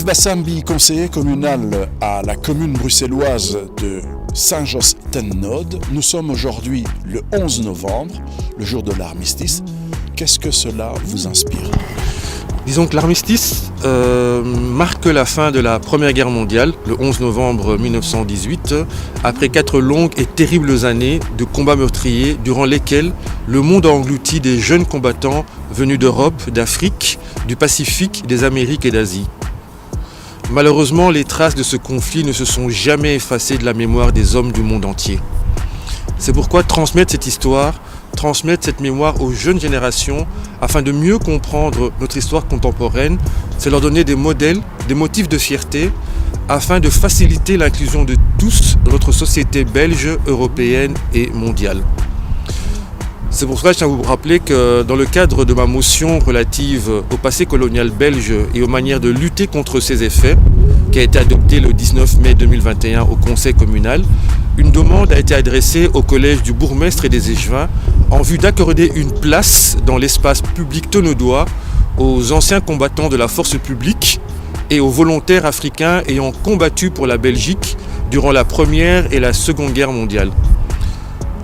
Yves Bassambi, conseiller communal à la commune bruxelloise de Saint-Josse-ten-Noode. Nous sommes aujourd'hui le 11 novembre, le jour de l'armistice. Qu'est-ce que cela vous inspire ? Disons que l'armistice marque la fin de la Première Guerre mondiale, le 11 novembre 1918, après 4 longues et terribles années de combats meurtriers durant lesquels le monde a englouti des jeunes combattants venus d'Europe, d'Afrique, du Pacifique, des Amériques et d'Asie. Malheureusement, les traces de ce conflit ne se sont jamais effacées de la mémoire des hommes du monde entier. C'est pourquoi transmettre cette histoire, transmettre cette mémoire aux jeunes générations afin de mieux comprendre notre histoire contemporaine, c'est leur donner des modèles, des motifs de fierté afin de faciliter l'inclusion de tous dans notre société belge, européenne et mondiale. C'est pour cela que je tiens à vous rappeler que dans le cadre de ma motion relative au passé colonial belge et aux manières de lutter contre ses effets, qui a été adoptée le 19 mai 2021 au Conseil communal, une demande a été adressée au collège du bourgmestre et des échevins en vue d'accorder une place dans l'espace public tenaudois aux anciens combattants de la force publique et aux volontaires africains ayant combattu pour la Belgique durant la Première et la Seconde Guerre mondiale.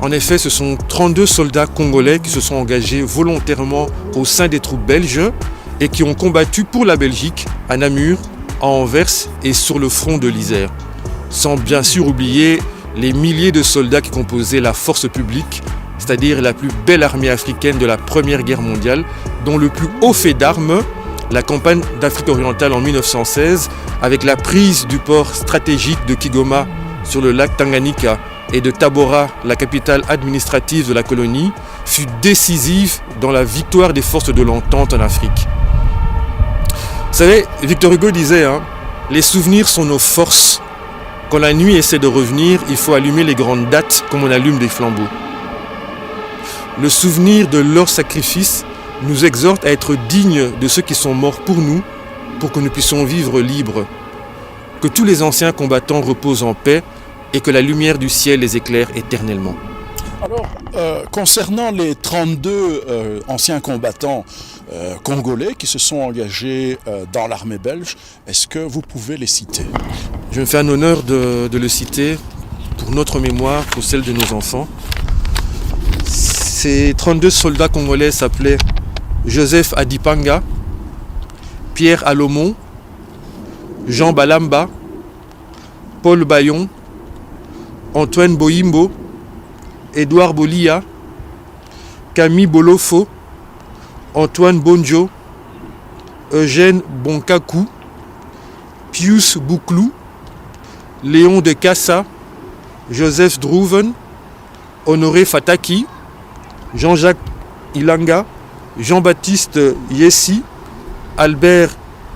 En effet, ce sont 32 soldats congolais qui se sont engagés volontairement au sein des troupes belges et qui ont combattu pour la Belgique à Namur, à Anvers et sur le front de l'Isère. Sans bien sûr oublier les milliers de soldats qui composaient la force publique, c'est-à-dire la plus belle armée africaine de la Première Guerre mondiale, dont le plus haut fait d'armes, la campagne d'Afrique orientale en 1916, avec la prise du port stratégique de Kigoma sur le lac Tanganyika et de Tabora, la capitale administrative de la colonie, fut décisive dans la victoire des forces de l'entente en Afrique. Vous savez, Victor Hugo disait, les souvenirs sont nos forces. Quand la nuit essaie de revenir, il faut allumer les grandes dates comme on allume des flambeaux. Le souvenir de leur sacrifice nous exhorte à être dignes de ceux qui sont morts pour nous, pour que nous puissions vivre libres. Que tous les anciens combattants reposent en paix et que la lumière du ciel les éclaire éternellement. Alors, concernant les 32 anciens combattants congolais qui se sont engagés dans l'armée belge, est-ce que vous pouvez les citer ? Je me fais un honneur de le citer pour notre mémoire, pour celle de nos enfants. Ces 32 soldats congolais s'appelaient Joseph Adipanga, Pierre Alomon, Jean Balamba, Paul Bayon, Antoine Boyimbo, Édouard Bolia, Camille Bolofo, Antoine Bonjo, Eugène Bonkakou, Pius Bouclou, Léon de Cassa, Joseph Drouven, Honoré Fataki, Jean-Jacques Ilanga, Jean-Baptiste Yessi, Albert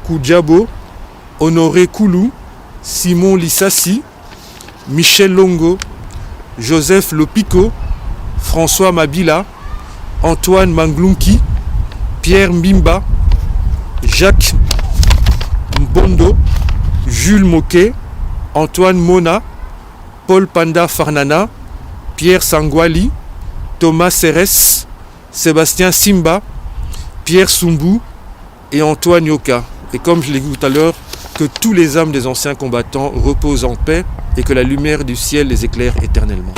Koudjabo, Honoré Koulou, Simon Lissassi, Michel Longo, Joseph Lopico, François Mabila, Antoine Manglunki, Pierre Mbimba, Jacques Mbondo, Jules Moquet, Antoine Mona, Paul Panda Farnana, Pierre Sangwali, Thomas Serres, Sébastien Simba, Pierre Sumbou et Antoine Yoka. Et comme je l'ai dit tout à l'heure, que tous les âmes des anciens combattants reposent en paix et que la lumière du ciel les éclaire éternellement.